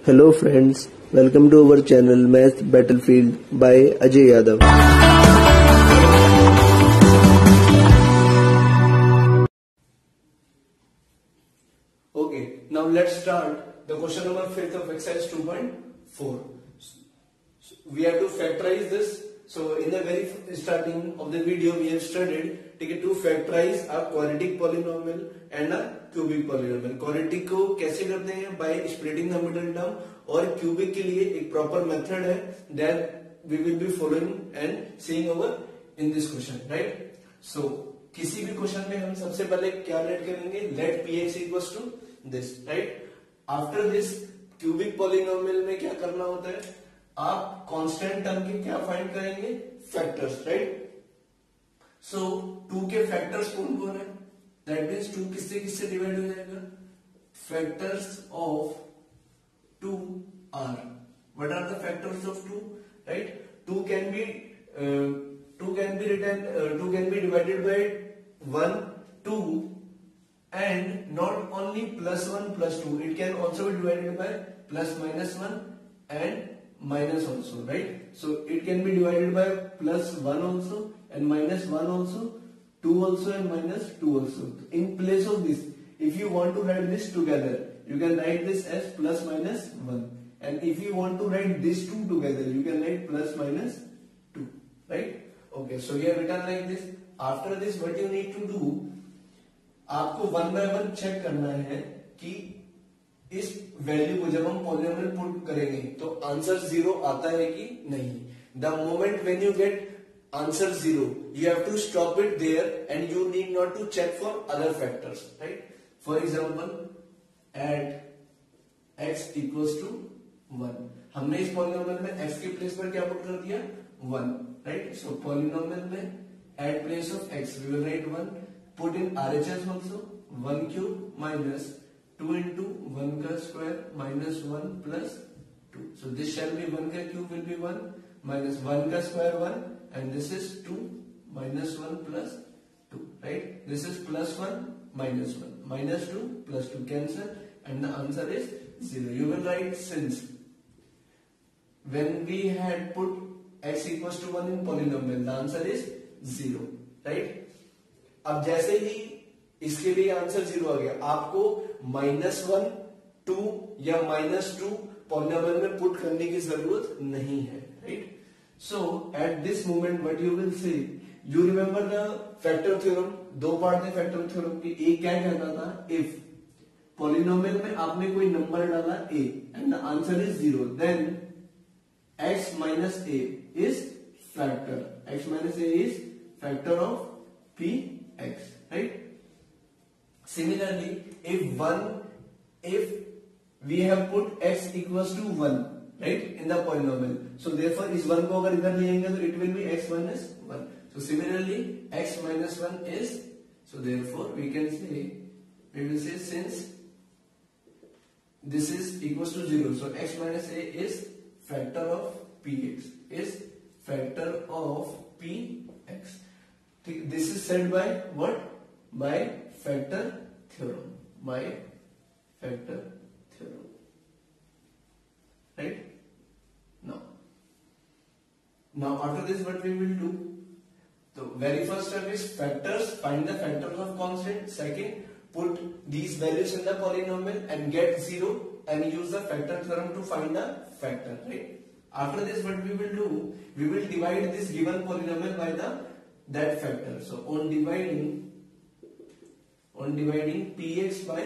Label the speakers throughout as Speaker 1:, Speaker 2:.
Speaker 1: Hello friends, welcome to our channel Math Battlefield by Ajay Yadav.
Speaker 2: Okay, now let's start the question number 5th of exercise 2.4. We have to factorize this. So in the very starting of the video we have studied to factorize a quadratic polynomial and a cubic polynomial. Quadratic को कैसे करते हैं? By splitting the middle term. और cubic के लिए एक proper method है that we will be following and seeing over in this question, right? So किसी भी क्वेश्चन में हम सबसे पहले क्या लेट करेंगे? Let px equals to this, right? After this cubic polynomial में क्या करना होता है? आप कांस्टेंट टर्म के क्या फाइंड करेंगे? Factors, right? सो 2 के फैक्टर्स कौन कौन है? दैट मींस 2 किससे किससे डिवाइड हो जाएगा? Factors of 2 are. What are the factors of 2? Right? 2 can be divided by 1, 2 and not only plus 1 plus 2, it can also be divided by plus minus 1 and minus also, right? So it can be divided by plus 1 also and minus 1 also, 2 also and minus 2 also. In place of this, if you want to write this together, you can write this as plus minus 1, and if you want to write these two together, you can write plus minus 2, right? Okay, so we have written like this. After this, what you need to do, आपको 1 by 1 check करना है कि इस value को जब हम polynomial put करेंगे तो आंसर 0 आता है कि नहीं. The moment when you get answer 0, you have to stop it there and you need not to check for other factors, right? For example, at x equals to 1, हमने इस polynomial में x के place पर क्या put कर दिया? 1, right? So polynomial में at place of x we will write 1, put in RHS also, 1 cube minus 2 into 1 का square minus 1 plus 2. So this shall be 1 का cube will be 1 minus 1 का square 1 and this is 2 minus 1 plus 2, right? This is plus 1 minus 1 minus 2 plus 2 cancel and the answer is 0. You will write since when we had put x equals to 1 in polynomial, the answer is 0, right? अब जैसे ही इसके लिए answer 0 आ गया, आपको -1, 2 या -2 polynomial में put करने की जरूरत नहीं है, right? So at this moment what you will say, you remember the factor theorem. 2 part थे फैक्टर थ्योरम की. एक क्या कहता था? इफ पॉलिनोमियल में आपने कोई नंबर डाला a and the answer is 0, then x minus a is factor. x minus a is factor of px, right? Similarly, if we have put x equals to 1, right, in the polynomial, so therefore इस 1 को अगर इधर लेंगे तो it will be x minus 1. So similarly, x minus 1 is, so therefore we will say since this is equals to 0, so x minus a is factor of px, is factor of px. This is said by what? By factor theorem. By factor theorem, right? Now after this what we will do? The very first step is factors. Find the factors of constant. Second, put these values in the polynomial and get 0 and use the factor theorem to find the factor, right? After this what we will do? We will divide this given polynomial by that factor. So on dividing px by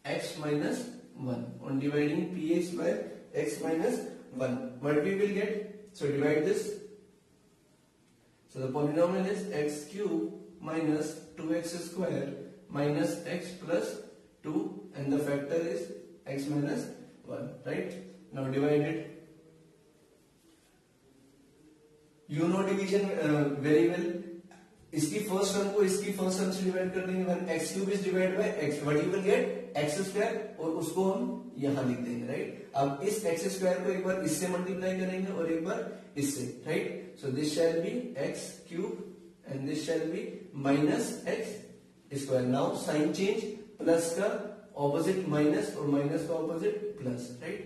Speaker 2: x minus 1, on dividing px by x minus 1, what we will get? So divide this. So the polynomial is x cube minus 2x square minus x plus 2 and the factor is x minus 1, right? Now divide it. You know division very well. इसकी first term को इसकी first term से divide कर देंगे. When x cube is divide by x, what you will get? x square, और उसको हम यहां लिख देंगे, राइट? अब इस x स्क्वायर को एक बार इससे मल्टीप्लाई करेंगे और एक बार इससे, right? So this shall be x cube and this shall be minus x square. Now sine change, plus का ऑपोजिट माइनस और माइनस का opposite plus, right?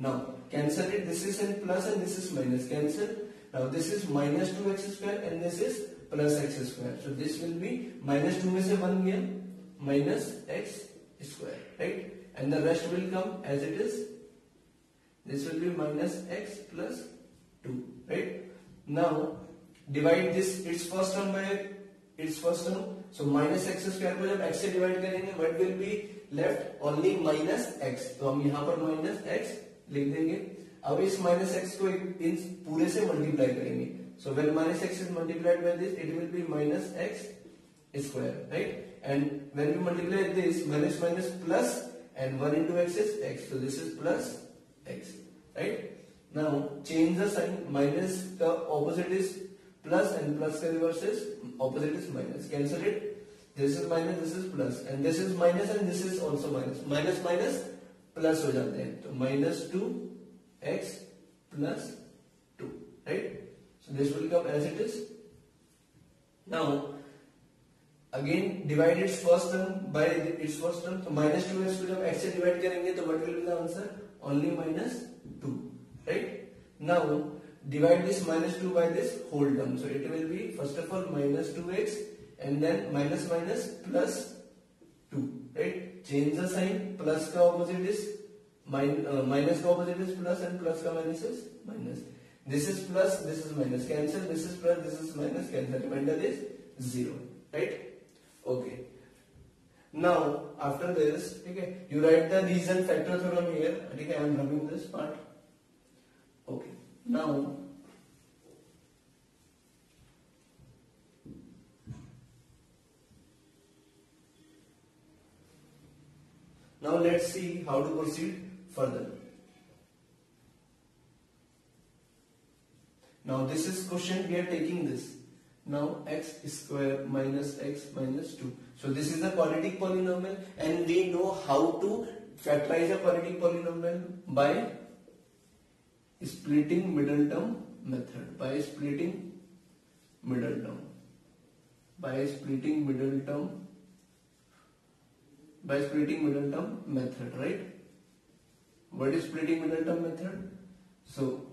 Speaker 2: Now cancel it, this is in plus and this is minus, cancel. Now this is minus 2x square and this is plus x square, so this will be minus 2 में से 1 गया, minus x square, right? And the rest will come as it is, this will be minus x plus 2, right? Now divide this its first term by its first term, so minus x square को जब x से divide करेंगे what will be left? Only minus x, तो हम यहाँ पर minus x लिख देंगे. अब इस minus x को इन पूरे से मल्टीप्लाई करेंगे, so when minus x is multiplied by this it will be minus x square, right? And when we multiply this minus minus plus and 1 into x is x, so this is plus x, right? Now change the sign, minus the opposite is plus and plus का reverse is opposite is minus, cancel it, this is minus, this is plus and this is minus and this is also minus, minus minus plus हो जाते हैं, तो minus 2x plus 2, right? So this will come as it is. Now again divide its first term by its first term, so minus 2x को जब x से divide करेंगे तो what will be the answer? Only minus 2, right? Now divide this minus 2 by this whole term, so it will be first of all minus 2x and then minus minus plus 2, right? Change the sign, plus का opposite is minus का opposite is plus and plus का minus is minus. This is plus, this is minus, cancel, this is plus, this is minus, cancel, remainder is 0, right? Okay. Now after this, okay, you write the reason factor theorem here. Okay, I am rubbing this part. Okay. Now let's see how to proceed further. Now this is question, we are taking this. Now x square minus x minus 2. So this is a quadratic polynomial and we know how to factorize a quadratic polynomial by splitting middle term method. By splitting middle term method, right? What is splitting middle term method? So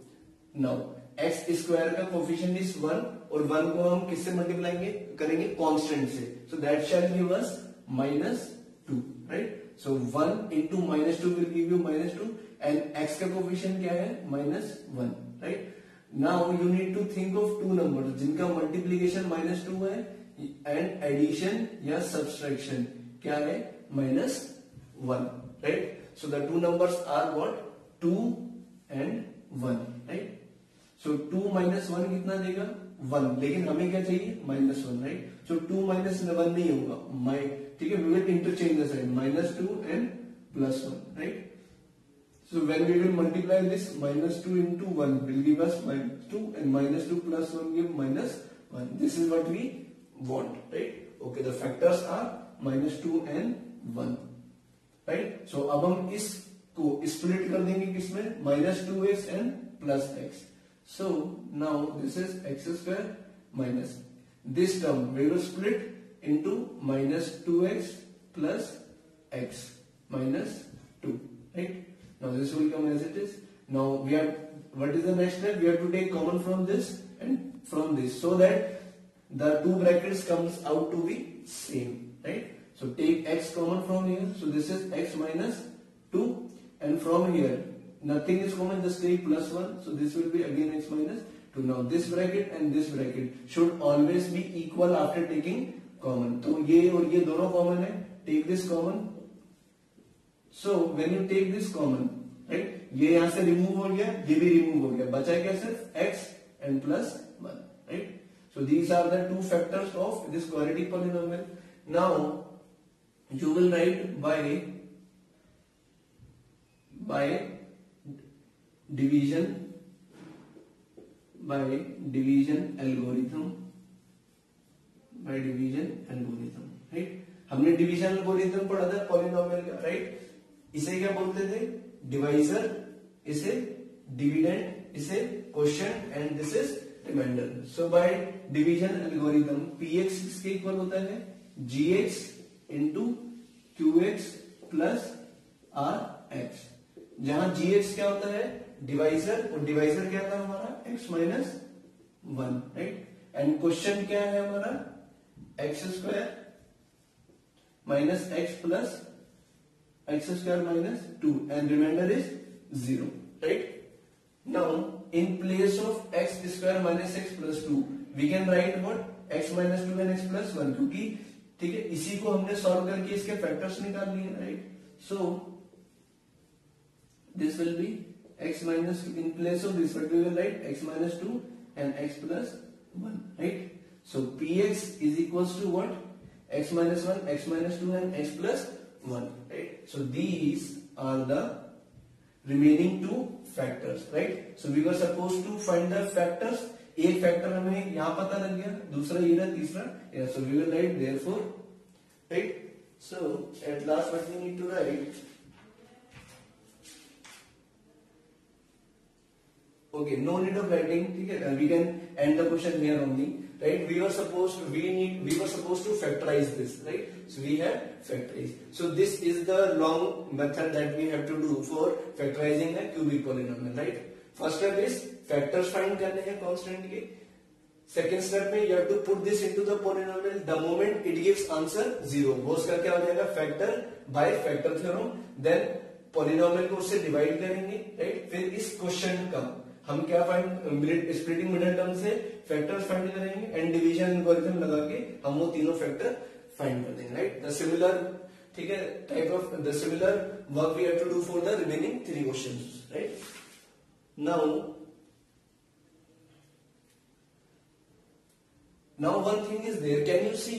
Speaker 2: now x square का coefficient is 1 और 1 को हम किससे multiply करेंगे? Constant से, so that shell give us -2, right? So 1 into -2 will give you -2 and x का coefficient क्या है? -1, right? Now you need to think of two numbers जिनका मल्टीप्लीकेशन -2 है एंड एडिशन या सब्सट्रैक्शन क्या है? -1, right? So the two numbers are what? 2 and 1, right? So 2 minus 1 कितना देगा? 1, लेकिन हमें क्या चाहिए? -1, राइट? सो 2 minus 1 नहीं होगा, ठीक है, we will interchange the sign, -2 and +1, right? So when we will multiply this, -2 into 1 will give us -2 and -2 plus 1 give -1. This is what we want, right? Okay, the factors are -2 and 1, right? So अब हम इसको split कर देंगे किसमें? -2x and +x. So now this is x square minus this term we will split into -2x plus x minus 2, right? Now this will come as it is. Now we have, what is the next step? We have to take common from this and from this so that the two brackets comes out to be same, right? So take x common from here, so this is x minus 2 and from here nothing is common, just take +1, so this will be again x minus 2. Now this bracket and this bracket should always be equal after taking common. तो ये और ये दोनों common है, take this common. So when you take this common, right, ये यहाँ से remove हो गया, ये भी remove हो गया, बचा क्या? सिर्फ x and +1, right? So these are the two factors of this quadratic polynomial. Now you will write by division algorithm, right? हमने डिवीजन एल्गोरिथम पढ़ा था पॉलिनोमियल का, राइट? इसे क्या बोलते थे? डिवाइजर, इसे डिविडेंड, इसे quotient and this is reminder. So by division algorithm px किसके इक्वल होता है? gx into qx plus r x, जहां जी एक्स क्या होता है डिवाइजर, और डिवाइजर क्या था हमारा x minus one, right. And question क्या है हमारा x square minus x plus x square minus two and reminder is 0, right. Now in place of x square minus x plus two we can write what x minus two and x plus one, क्योंकि ठीक है इसी को हमने solve करके इसके factors निकाल लिए, right. So this will be x minus 2 in place of this what we will write x minus 2 and x plus 1, right. So px is equals to what x minus 1 x minus 2 and x plus 1, right. So these are the remaining two factors, right. So we were supposed to find the factors, एक factor हमें यहां पता लग गया, दूसरा ये रहा, तीसरा ये, so we will write therefore, right. So at last what we need to write, okay, no need of writing, ठीक है, we can end the question here only, right. We were supposed to factorize this, right. So we have factorized. So this is the long method that we have to do for factorizing a cubic polynomial, right. First step is factors find करने हैं constant के. Second step में you have to put this into the polynomial. The moment it gives answer 0, वो उसका क्या हो जाएगा factor by factor theorem. Then polynomial को उससे divide करेंगे, right. फिर इस क्वेश्चन का हम क्या फाइंड स्प्लिटिंग मिडिल टर्म से फैक्टर्स फाइंड करेंगे एंड डिवीजन एल्गोरिथम लगा के हम वो तीनों फैक्टर फाइंड कर देंगे, राइट। द सिमिलर, ठीक है, type of the similar work we have to do for the remaining 3 questions, right. Now one thing is there, can you see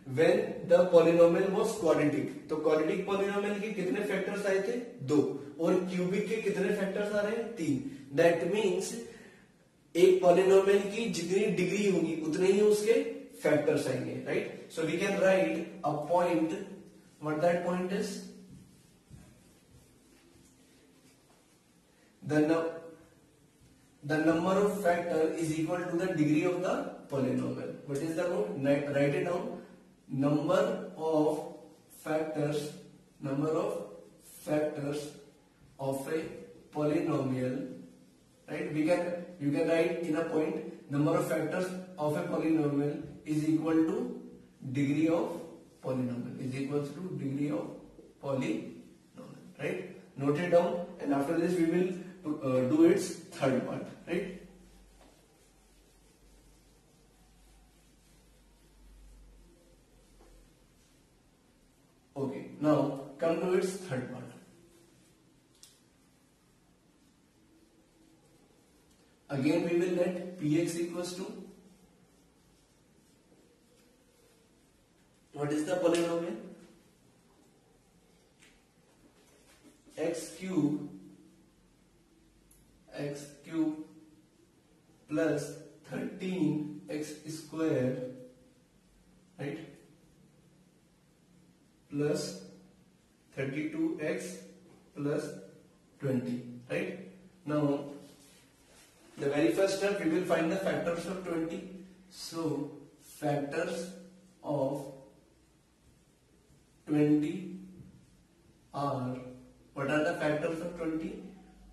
Speaker 2: when the polynomial was quadratic, तो quadratic polynomial के कितने factors आए थे 2, और cubic के कितने factors आ रहे हैं 3। दैट मीन्स एक पॉलिनोमियल की जितनी डिग्री होगी उतने ही उसके फैक्टर्स आएंगे, right. So we can write a point, what that point is the number of factor is equal to the degree of the polynomial. What is the rule? Write it down. Number of factors of a polynomial, right. You can write in a point number of factors of a polynomial is equal to degree of polynomial, is equals to degree of polynomial, right. Note it down, and after this we will do its third part, right. Okay, now come to its third part. Again we will let px equals to, what is the polynomial, x cube plus 13x square, right, plus 32x plus 20, right. Now the very first step we will find the factors of 20. So factors of 20 are, what are the factors of 20?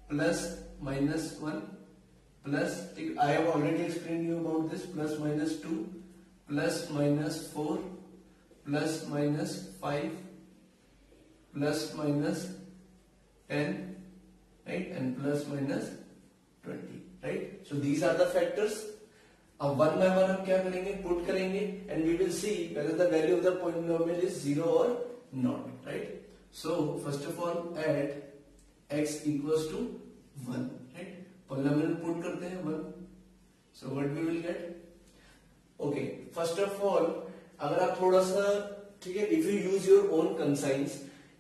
Speaker 2: Plus minus 1 plus, I have already explained you about this, plus minus 2 plus minus 4 plus minus 5 plus minus 10, right, and plus minus 20, right. So these are the factors. अब one by one हम क्या करेंगे, put करेंगे, and we will see whether the value of the polynomial is 0 or not, right. So first of all add x equals to 1, right. Polynomial put करते हैं 1, so what we will get, okay, first of all अगर आप थोड़ा सा, ठीक है, if you use your own conscience,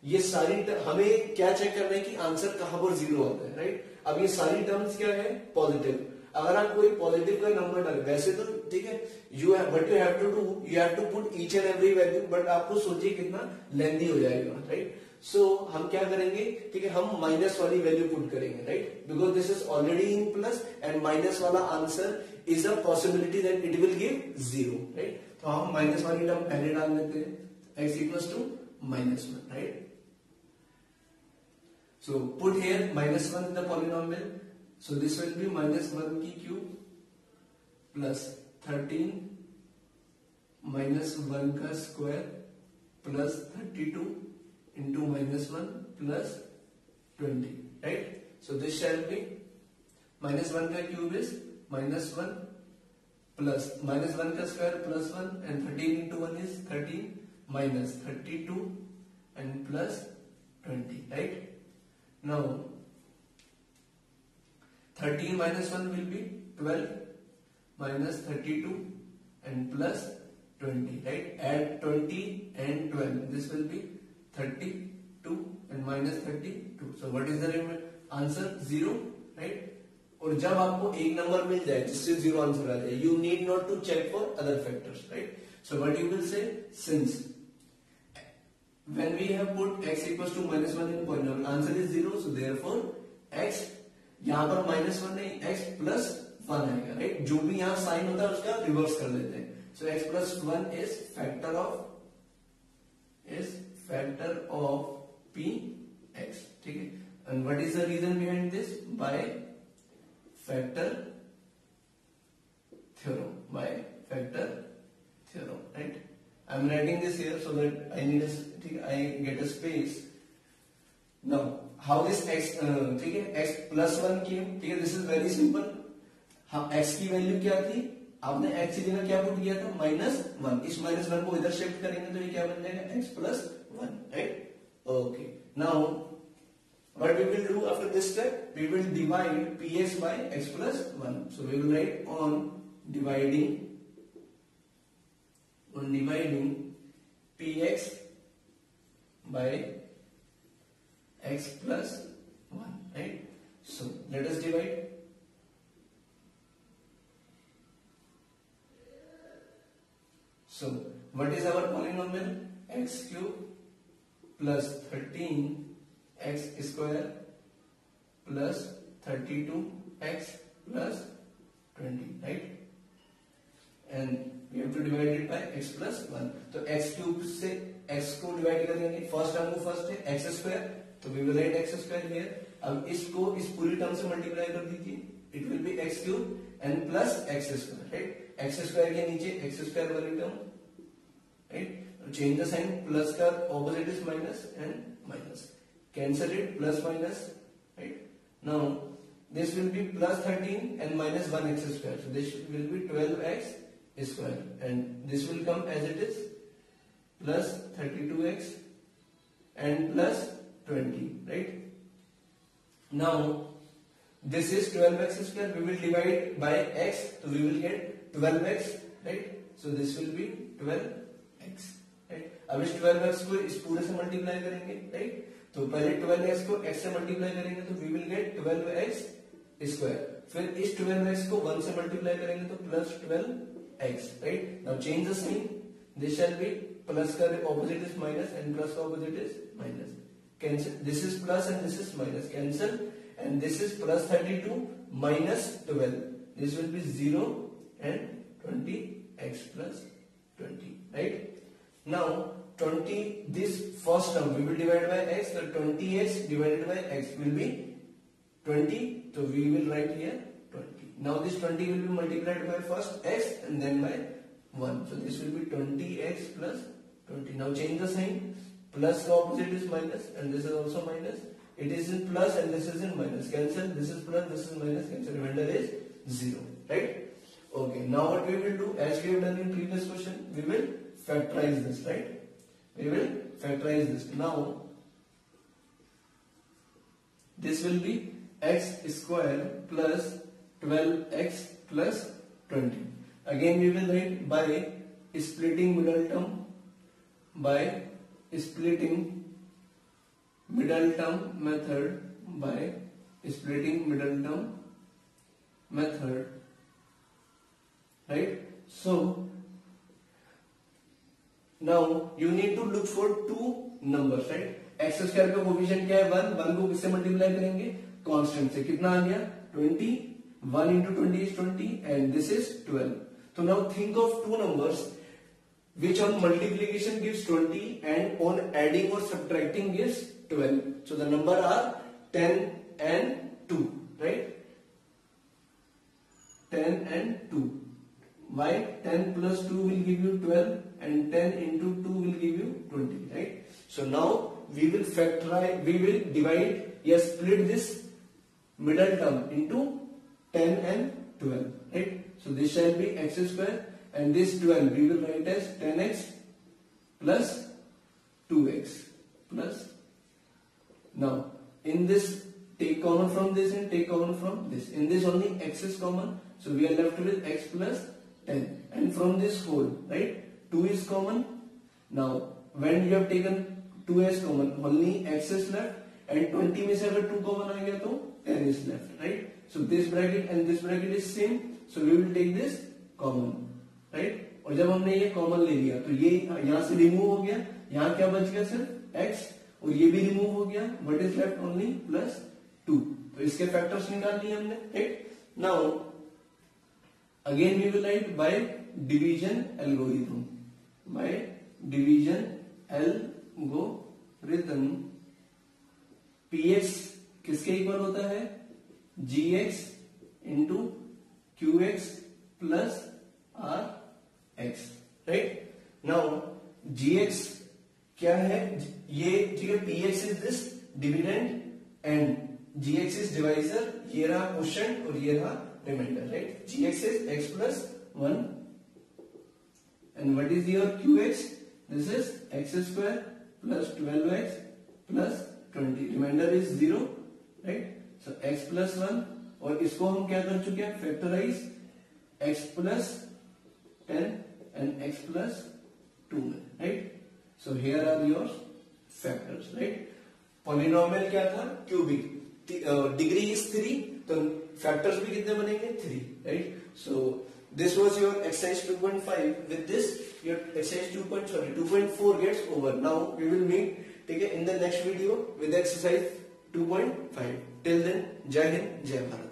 Speaker 2: ये सारी हमें क्या चेक करना है कि आंसर कहां पर 0 आता है, राइट. अब ये सारी टर्म्स क्या है, पॉजिटिव. अगर आप कोई पॉजिटिव का नंबर डाल, वैसे तो ठीक है, but you have to do, you have to put each and every value, but आपको सोचिए कितना लेंदी हो जाएगा, राइट. सो हम क्या करेंगे, ठीक है, हम माइनस वाली वैल्यू पुट करेंगे, right, because this is already in plus and minus वाला answer is a possibility that it will give 0, right. तो हम माइनस वाली टर्म पहले डाल देते हैं, x equals to -1, right. So put here minus 1 in the polynomial. So this will be minus 1 की cube plus 13 minus 1 का square plus 32 into minus 1 plus 20, right? So this shall be minus 1 का cube is minus 1 plus minus 1 का square plus 1 and 13 into 1 is 13 minus 32 and plus 20, right? Now 13 minus 1 will be 12 minus 32 and plus 20, right? Add 20 and 12. This will be 32 and minus 32. So what is the answer? 0, right? और जब आपको एक number मिल जाए जिससे 0 answer आ जाए, you need not to check for other factors, right? So what you will say, since when we have put x equals to minus 1 in polynomial, answer is 0, so therefore x यहाँ पर minus 1 नहीं, x plus 1 आएगा, right? जो भी यहाँ sign होता है उसका रिवर्स कर लेते हैं. So x plus 1 is factor of px, ठीक है? And what is the reason behind this? By factor theorem, right? I am writing this here so that I get a space. Now how this x, ठीक है, x plus 1 came, ठीक है? This is very simple. हम x की value क्या थी? आपने x की जगह क्या पुट किया था? -1. इस -1 को इधर शिफ्ट करेंगे तो ये क्या बन जाएगा? x plus 1, right? Okay. Now what we will do after this step? We will divide px by x plus 1. So we will write on dividing px by x plus 1, right? So let us divide. So what is our polynomial? X cube plus 13x square plus 32x plus 20, right? And we have to divide it by x plus 1. तो x cube से x को divide करेंगे. First term को first है x square, तो we will write x square here. अब इसको इस पूरी टर्म से मल्टीप्लाई कर दीजिए. It will be x cube and plus x square, right? x square के नीचे x square वाली term, right? Change the sign. Plus का opposite is minus and minus. Cancel it. Plus minus, right? Now this will be plus 13 and minus 1x square. So this will be 12x square, and this will come as it is, plus 32x and plus 20, right? Now this is 12x square. We will divide by x, so we will get 12x, right? So this will be 12x, right? अब इस 12x को इस पूरे से multiply करेंगे, right? तो पहले 12x को x से मल्टीप्लाई करेंगे तो we will get 12x square. फिर इस 12x को 1 से मल्टीप्लाई करेंगे तो plus 12x, right? Now change the sign. This shall be plus का opposite is minus and plus का opposite is minus. Cancel. This is plus and this is minus. Cancel. And this is plus 32 minus 12. This will be 0 and 20x plus 20, right? Now 20, this first term we will divide by x, so 20x divided by x will be 20, so we will write here 20. Now this 20 will be multiplied by first x and then by 1, so this will be 20x plus 20. Now change the sign. Plus the opposite is minus and this is also minus. It is in plus and this is in minus. Cancel. This is plus, this is minus. Cancel. Remainder is 0. Right? Okay. Now what we will do, as we have done in previous question, we will factorize this. Right? We will factorize this. Now this will be x square plus 12x plus 20. Again we will write by splitting middle term. By splitting middle term method. By splitting middle term method. Right? So now you need to look for two numbers, right? x square का coefficient क्या है 1, 1 को किससे multiply करेंगे? Constant से. कितना आ गया? 20. 1 into 20 is 20 and this is 12. So now think of two numbers which on multiplication gives 20 and on adding or subtracting gives 12. So the number are 10 and 2, right? 10 and 2. Why? 10 plus 2 will give you 12 and 10 into 2 will give you 20, right? So now we will factorize, we will divide, yes, split this middle term into 10 and 12, right? So this shall be x square, and this 12 we will write as 10x plus 2x plus. Now in this, take common from this and take common from this. In this only x is common, so we are left with x plus 10, and from this whole, right, 2 is common. Now when you have taken 2 as common, only x is left, and 20 में से अगर 2 common आ गया तो 10 is left, right? So this bracket and this bracket is same, so we will take this common, right? और जब हमने ये common ले लिया तो ये यहाँ से remove हो गया, यहाँ क्या बच गया सिर्फ x, और ये भी remove हो गया, what is left only plus 2. तो इसके factors निकाल लिए हमने, right? Now again we will write by division algorithm. By division algorithm, px किसके इक्वल होता है? gx into qx plus rx, right? Now gx क्या है? ये ठीक है, px is this dividend and gx is divisor. ये रहा क्वोशिएंट और ये रहा reminder, right? gx is x plus 1 and what is your qx? This is x square plus 12x plus 20. Remainder is 0, right? So x plus 1, और इसको हम क्या कर चुके हैं? Factorise x plus 10 and x plus 2, right? So here are your factors, right? Polynomial क्या था? Cubic. Degree is 3, तो factors भी कितने बनेंगे? 3, right? So this was your exercise 2.5. With this, your exercise 2.4 gets over. Now we will meet, ठीक है, in the next video with exercise 2.5. Till then, जय हिंद, जय भारत.